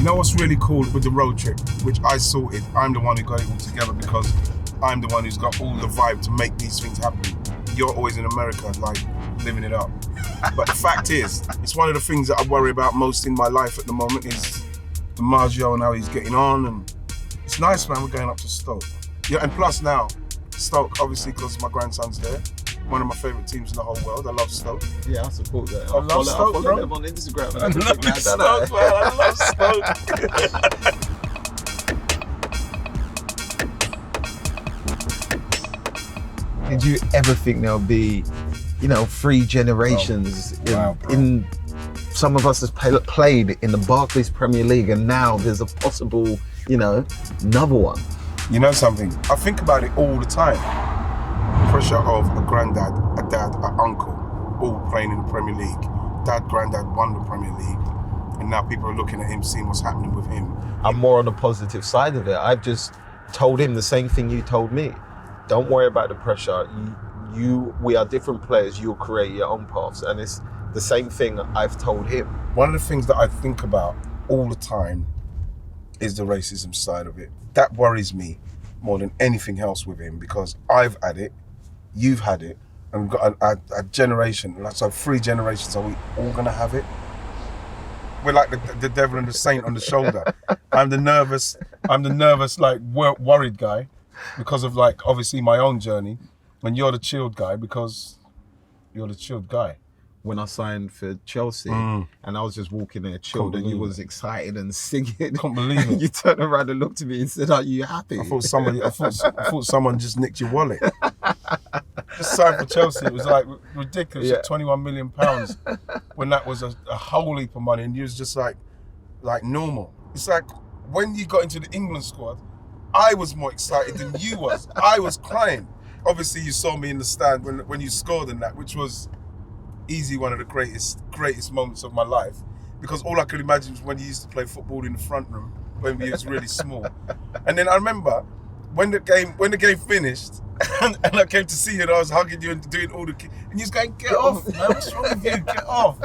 know what's really cool with the road trip, which I sorted? I'm the one who got it all together because I'm the one who's got all the vibe to make these things happen. You're always in America, like, living it up. But the fact is, it's one of the things that I worry about most in my life at the moment is the Maggio and how he's getting on. And it's nice, man, we're going up to Stoke. Yeah, and plus now, Stoke, obviously, because my grandson's there. One of my favourite teams in the whole world. I love Stoke. Yeah, I support that. I love Stoke, I follow them on Instagram. I love Stoke, man. I love Stoke. Did you ever think there'll be, 3 generations in some of us has played in the Barclays Premier League, and now there's a possible, another one? You know something? I think about it all the time. Pressure of a granddad, a dad, an uncle, all playing in the Premier League. Dad, granddad won the Premier League, and now people are looking at him, seeing what's happening with him. I'm more on the positive side of it. I've just told him the same thing you told me. Don't worry about the pressure. We are different players. You'll create your own paths, and it's the same thing I've told him. One of the things that I think about all the time is the racism side of it. That worries me more than anything else with him, because I've had it, you've had it, and we've got a generation, so 3 generations, are we all gonna have it? We're like the devil and the saint on the shoulder. I'm the nervous, like worried guy because of, like, obviously my own journey, and you're the chilled guy because you're the chilled guy. When I signed for Chelsea, and I was just walking there chilled, and you was excited and singing. Can't believe it. You turned around and looked at me and said, "Are you happy?" I thought someone just nicked your wallet. Just signed for Chelsea. It was like ridiculous. Yeah. £21 million when that was a whole heap of money, and you was just like normal. It's like when you got into the England squad, I was more excited than you was. I was crying. Obviously, you saw me in the stand when you scored in that, which was easy one of the greatest moments of my life, because all I could imagine was when you used to play football in the front room when we was really small. And then I remember when the game finished and I came to see you and I was hugging you and doing all the and you was going, "Get off, man, what's wrong with you? Get off."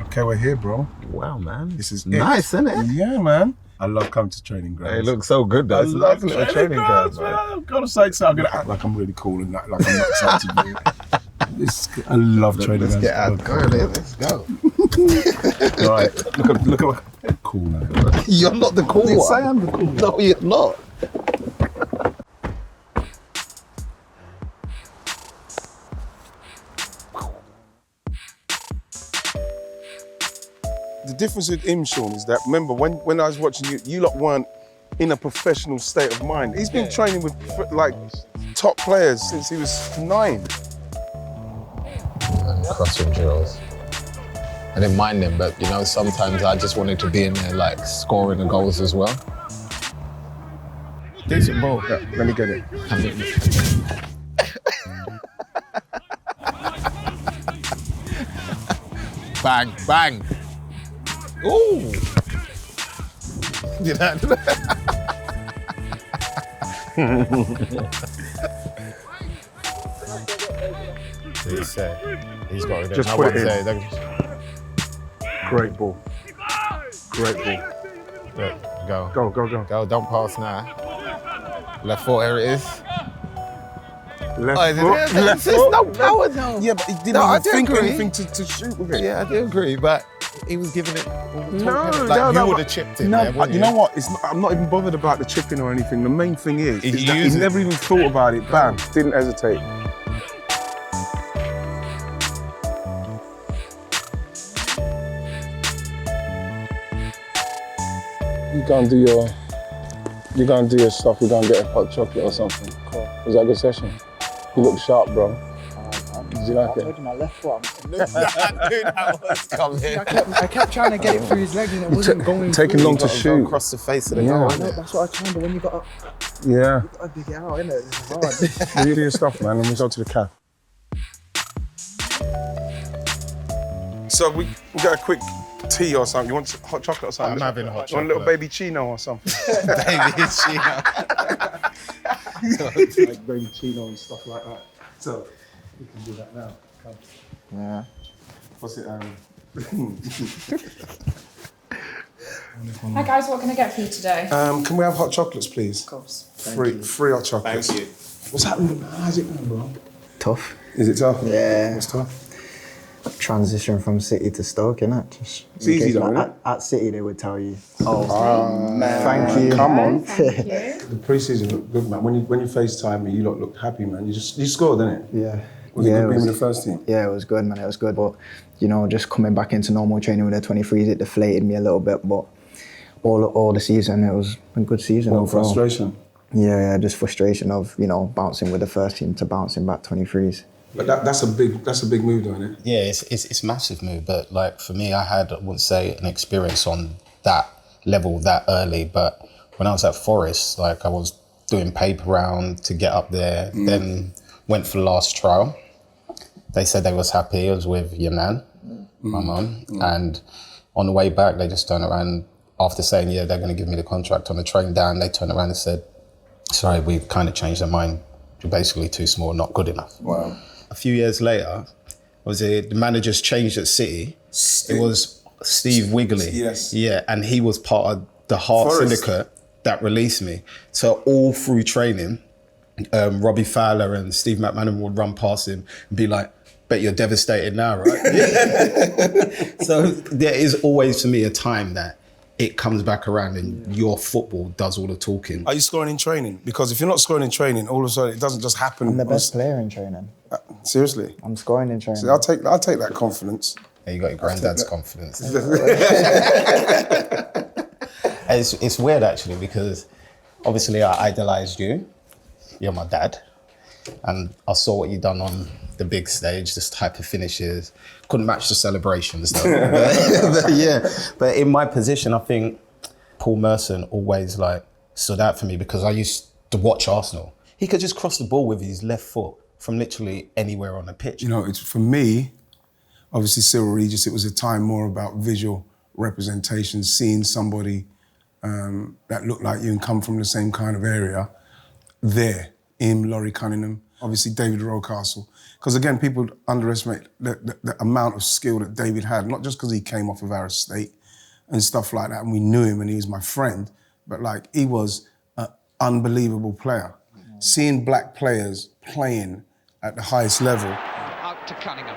Okay, we're here, bro. Wow, man. This is nice, isn't it? Yeah, man. I love coming to training grounds. It looks so good, though. I love training grounds, man. I'm gonna say so. I'm gonna act like I'm really cool and that, like I'm not excited. I love training grounds. Let's get out. Go there. Let's go. All right. Look at cool man. You're not the cool one. Say I'm the cool one. No, you're not. The difference with him, Sean, is that, remember, when I was watching you, you lot weren't in a professional state of mind. He's been training with, like, top players since he was 9. Crossing drills. I didn't mind them, but, sometimes I just wanted to be in there, like, scoring the goals as well. Decent ball. Yeah, let me get it. Bang, bang. Ooh. Did that? He's got to just put it in. Great ball. Great ball. Look, go. Go. Go, don't pass now. Left foot, here it is. Left foot. There's no power though. Yeah, but he didn't even think anything to shoot with it. Yeah, I do agree, but he was giving it all the time. You would have chipped it there, wouldn't you know what? I'm not even bothered about the chipping or anything. The main thing is that he never even thought about it. Bam, didn't hesitate. You go and do your stuff. We're gonna get a hot chocolate or something. Cool. Was that a good session? You look sharp, bro. Did you like it? I told you my left foot. I knew that was coming. I kept trying to get it through his leg and it wasn't going. Taking long to shoot. Across the face of the goal. I know, that's what I tried, but when you got up, yeah, you got to dig it out, innit? This is hard. You do your stuff, man, and we go to the caf. So we got a quick tea or something. You want hot chocolate or something? I'm having hot chocolate. You want a little baby chino or something? Baby chino. Like baby chino and stuff like that. So we can do that now. Come. Yeah. What's it? Hi guys, what can I get for you today? Can we have hot chocolates, please? Of course. Free hot chocolates. Thank you. What's happening? How's it going, bro? Tough. Is it tough? Yeah. What's tough? Transition from City to Stoke, innit? It's easy though, innit? At City, they would tell you. Oh, man. Thank you. Come on. Thank you. The pre-season looked good, man. When you FaceTime me, you lot looked happy, man. You scored, didn't it? Yeah. Was it good being with the first team? Yeah, it was good, man. It was good. But, you know, just coming back into normal training with the 23s, it deflated me a little bit. But all the season, it was a good season overall. Frustration. Yeah, just frustration of, you know, bouncing with the first team to bouncing back 23s. But that's a big move, though, isn't it? Yeah, it's a massive move. But like for me, I wouldn't say an experience on that level that early. But when I was at Forest, like I was doing paper round to get up there. Then went for the last trial. They said they was happy. I was with your nan, my mum, and on the way back, they just turned around after saying, yeah, they're going to give me the contract. On the train down, they turned around and said, sorry, we've kind of changed our mind. You're basically too small, not good enough. Wow. A few years later, the managers changed at City. It was Steve Wigley. Yes. Yeah, and he was part of the Heart Forest. Syndicate that released me. So all through training, Robbie Fowler and Steve McManaman would run past him and be like, bet you're devastated now, right? So there is always, for me, a time that it comes back around and your football does all the talking. Are you scoring in training? Because if you're not scoring in training, all of a sudden it doesn't just happen. I'm the best player in training. Seriously? I'm scoring in training. See, I'll take that confidence. Yeah, you got your granddad's confidence. It's weird actually because obviously I idolised you. You're my dad. And I saw what you done on the big stage, this type of finishes. Couldn't match the celebrations though. But in my position, I think Paul Merson always like stood out for me because I used to watch Arsenal. He could just cross the ball with his left foot from literally anywhere on the pitch. You know, it's for me, obviously Cyril Regis, it was a time more about visual representation, seeing somebody that looked like you and come from the same kind of area there. Him, Laurie Cunningham, obviously David Rocastle. Because again, people underestimate the amount of skill that David had, not just because he came off of our estate and stuff like that, and we knew him and he was my friend, but like he was an unbelievable player. Seeing black players playing at the highest level. Out to Cunningham.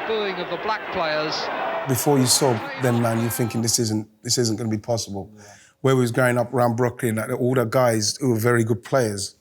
Booing of the black players. Before you saw them, man, you're thinking this isn't going to be possible. Yeah. Where we was growing up around Brooklyn, like, all the guys who were very good players,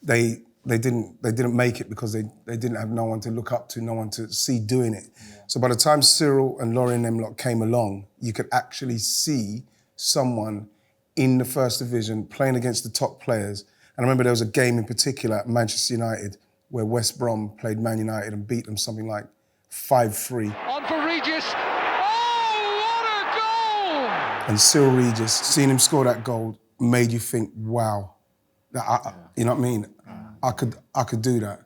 they didn't make it because they didn't have no one to look up to, no one to see doing it. Yeah. So by the time Cyril and Laurie and them lot came along, you could actually see someone in the first division playing against the top players. And I remember there was a game in particular at Manchester United where West Brom played Man United and beat them something like 5-3. On for Regis. Oh, what a goal! And Cyril Regis, seeing him score that goal made you think, wow. You know what I mean? I could do that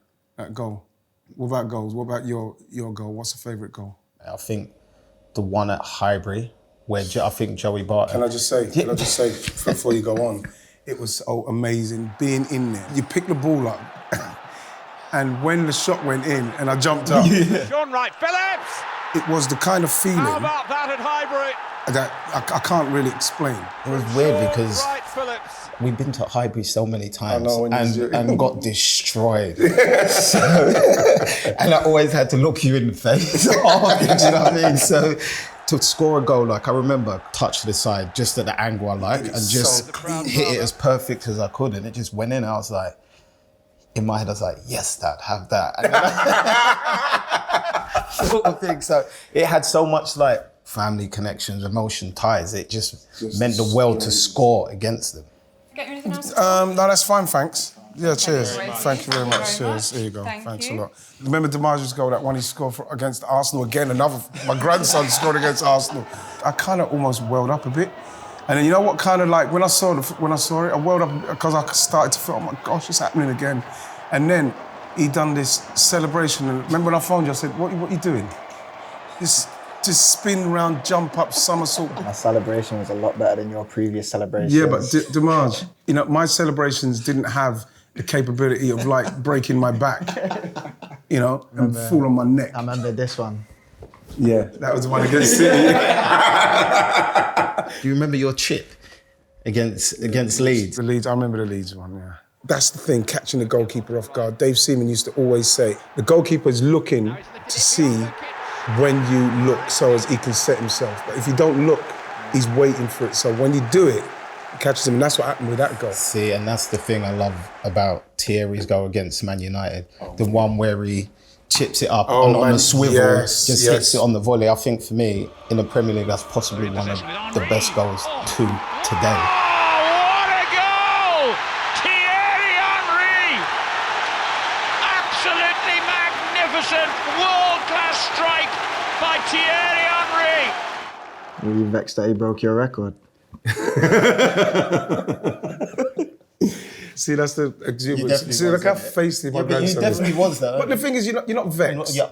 goal. What about goals? What about your goal? What's the favourite goal? I think the one at Highbury, where I think Joey Barton... Can I just say before you go on, it was so amazing being in there. You pick the ball up, and when the shot went in and I jumped up... John Wright-Phillips! It was the kind of feeling... How about that at Highbury? That I can't really explain. It was weird because Wright-Phillips. we've been to Highbury so many times know, and got destroyed. And I always had to look you in the face. Do you know what I mean? So to score a goal, like I remember, touch to the side just at the angle I like and just hit it as perfect as I could, and it just went in. I was like, in my head, I was like, yes, Dad, have that. And then sort of thing. So it had so much like family connections, emotion ties. It just meant the world to score against them. Get you anything else? No, that's fine, thanks. Yeah, cheers. Thank you very much. Cheers. Here you go. Thanks a lot. Remember DiMaggio's goal, that one he scored against Arsenal again? My grandson scored against Arsenal. I kind of almost welled up a bit. And then you know what, kind of like when I saw it, I welled up because I started to feel, oh my gosh, it's happening again. And then he done this celebration. And remember when I phoned you, I said, what are you doing? Just spin round, jump up, somersault. My celebration was a lot better than your previous celebrations. Yeah, but Dimaj, you know, my celebrations didn't have the capability of like breaking my back, you know, and fall on my neck. I remember this one. Yeah, that was the one against City. Do you remember your chip against Leeds? The Leeds, I remember the Leeds one, yeah. That's the thing, catching the goalkeeper off guard. Dave Seaman used to always say, the goalkeeper is looking to see when you look so as he can set himself. But if you don't look, he's waiting for it. So when you do it, it catches him, and that's what happened with that goal. See, and that's the thing I love about Thierry's goal against Man United. The one where he chips it up on a swivel, hits it on the volley. I think for me, in the Premier League, that's possibly one of the best goals to today. Oh, what a goal! Thierry Henry! Absolutely magnificent, world-class strike by Thierry Henry! Were you vexed that he broke your record? See, that's the exuberance. See, look how feisty my grandson is. He definitely was that. But the thing is, you're not vexed. Yeah.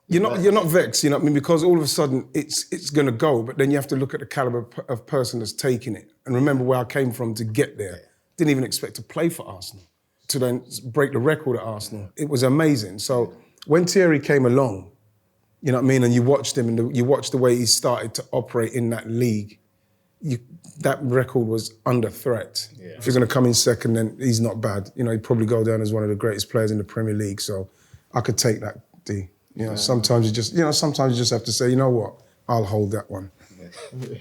You're not vexed, you know what I mean? Because all of a sudden it's going to go, but then you have to look at the caliber of person that's taking it. And remember where I came from to get there. Didn't even expect to play for Arsenal, to then break the record at Arsenal. It was amazing. So when Thierry came along, you know what I mean, and you watched him and you watched the way he started to operate in that league, that record was under threat. Yeah. If you're going to come in second, then he's not bad. You know, he'd probably go down as one of the greatest players in the Premier League. So I could take that, D. You know, sometimes you just have to say, you know what, I'll hold that one. Yeah.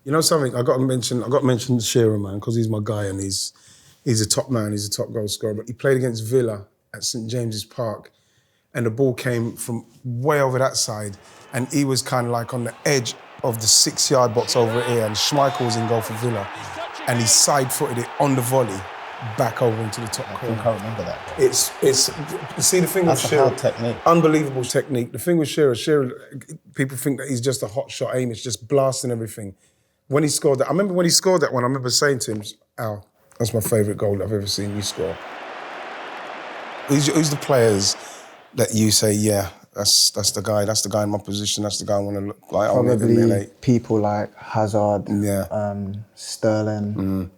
You know something? I got to mention Shearer, man, because he's my guy and he's a top man. He's a top goal scorer. But he played against Villa at St James's Park, and the ball came from way over that side, and he was kind of like on the edge of the 6-yard box over here, and Schmeichel was in goal for Villa, and he side-footed it on the volley back over into the top corner. I can't remember that. It's see the thing with Shearer, hard technique. Unbelievable technique. The thing with Shearer, people think that he's just a hot shot aim, it's just blasting everything. When he scored that, I remember when he scored that one, I remember saying to him, Al, that's my favourite goal I've ever seen you score. Who's the players that you say, yeah, that's the guy in my position, that's the guy I want to look like? Probably people like Hazard, Sterling. Mm.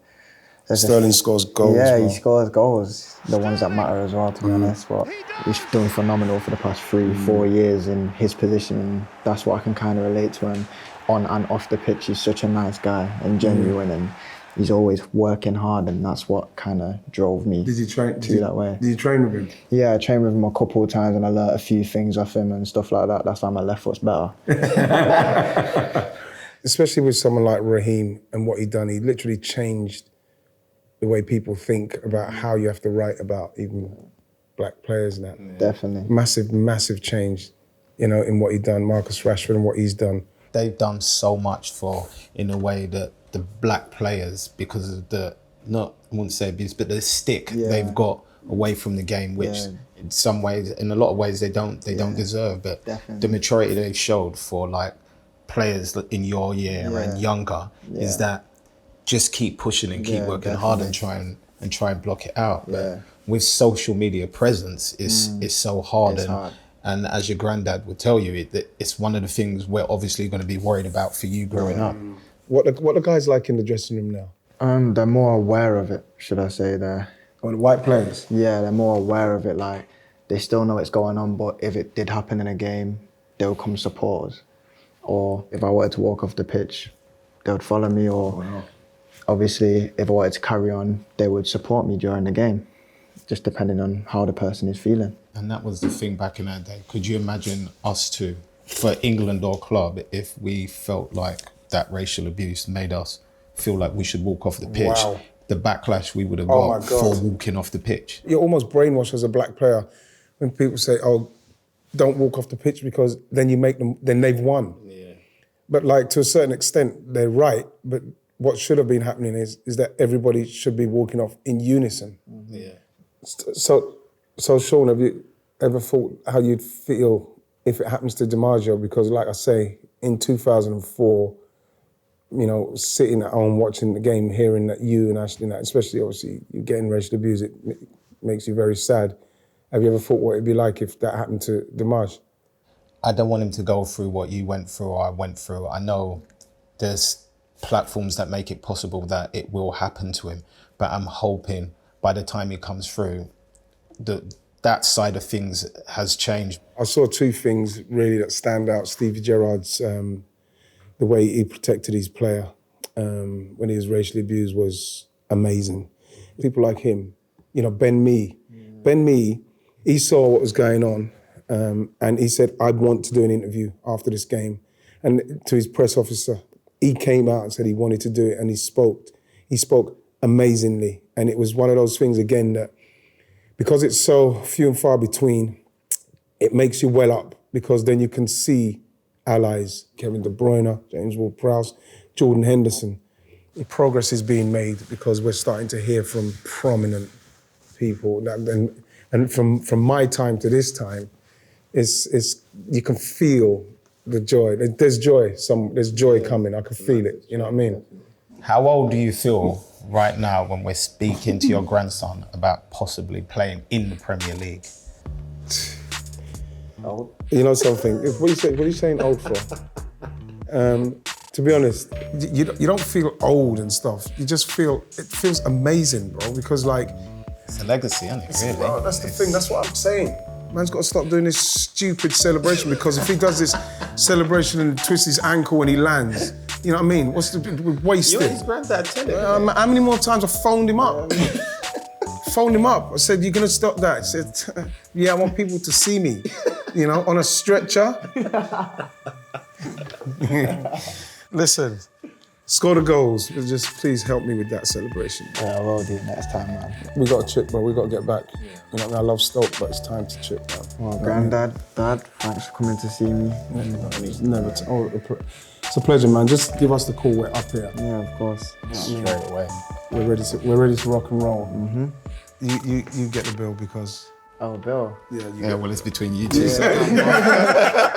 Sterling scores goals. Yeah, he scores goals, the ones that matter as well, to be honest. But he's done phenomenal for the past 3-4 years in his position, and that's what I can kind of relate to him. On and off the pitch, he's such a nice guy and genuine, and he's always working hard, and that's what kind of drove me that way. Did you train with him? Yeah, I trained with him a couple of times, and I learnt a few things off him and stuff like that. That's why my left foot's better. Especially with someone like Raheem and what he done, he literally changed the way people think about how you have to write about even black players and that. Yeah. Definitely. Massive, massive change, you know, in what he done, Marcus Rashford and what he's done. They've done so much for, in a way, that the black players, because of I wouldn't say abuse, but the stick they've got away from the game, which in some ways, in a lot of ways, they don't deserve. But the maturity they've showed for like players in your year and younger is that just keep pushing and keep working hard and try and block it out. But with social media presence, it's so hard. And as your granddad would tell you, it's one of the things we're obviously going to be worried about for you growing up. What the guys like in the dressing room now? They're more aware of it, should I say. The white players? Yeah, they're more aware of it. Like, they still know it's going on, but if it did happen in a game, they'll come support us. Or if I wanted to walk off the pitch, they would follow me. Or obviously, if I wanted to carry on, they would support me during the game, just depending on how the person is feeling. And that was the thing back in that day. Could you imagine us two, for England or club, if we felt like that racial abuse made us feel like we should walk off the pitch? Wow. The backlash we would have got for walking off the pitch. You're almost brainwashed as a black player when people say, oh, don't walk off the pitch because then you make them, then they've won. Yeah. But like, to a certain extent, they're right. But what should have been happening is that everybody should be walking off in unison. Yeah. So Sean, have you ever thought how you'd feel if it happens to DiMaggio? Because like I say, in 2004, you know, sitting at home watching the game, hearing that you and Ashley, especially obviously you getting racial abuse, it makes you very sad. Have you ever thought what it'd be like if that happened to DiMaggio? I don't want him to go through what you went through or I went through. I know there's platforms that make it possible that it will happen to him, but I'm hoping by the time he comes through, that side of things has changed? I saw two things really that stand out. Stevie Gerrard's, the way he protected his player when he was racially abused was amazing. People like him, Ben Mee. Ben Mee, he saw what was going on and he said, I want to do an interview after this game. And to his press officer, he came out and said he wanted to do it and he spoke. He spoke amazingly. And it was one of those things, again, that because it's so few and far between, it makes you well up because then you can see allies, Kevin De Bruyne, James Ward-Prowse, Jordan Henderson. The progress is being made because we're starting to hear from prominent people. And from my time to this time, you can feel the joy. There's joy. There's joy coming. I can feel it. You know what I mean? How old do you feel right now when we're speaking to your grandson about possibly playing in the Premier League? Old. You know something? What are you saying old for? To be honest, you don't feel old and stuff. You just feel, it feels amazing, bro, because like... It's a legacy, isn't it, really? Bro, that's the thing, that's what I'm saying. Man's got to stop doing this stupid celebration because if he does this celebration and twists his ankle when he lands, you know what I mean? What's the wasted? You're his granddad, tell him. How many more times I phoned him up? Phoned him up. I said, you're going to stop that? He said, yeah, I want people to see me, on a stretcher. Listen, score the goals. Just please help me with that celebration. Yeah, I will do next time, man. We got to chip, bro. We got to get back. I love Stoke, but it's time to chip, man. Well, Granddad, Dad, thanks for coming to see me. It's a pleasure, man. Just give us the call. We're up here. Yeah, of course. Straight away. We're ready to rock and roll. Mm-hmm. You get the bill because... Oh, Bill. Yeah, well, it's between you two. Yeah.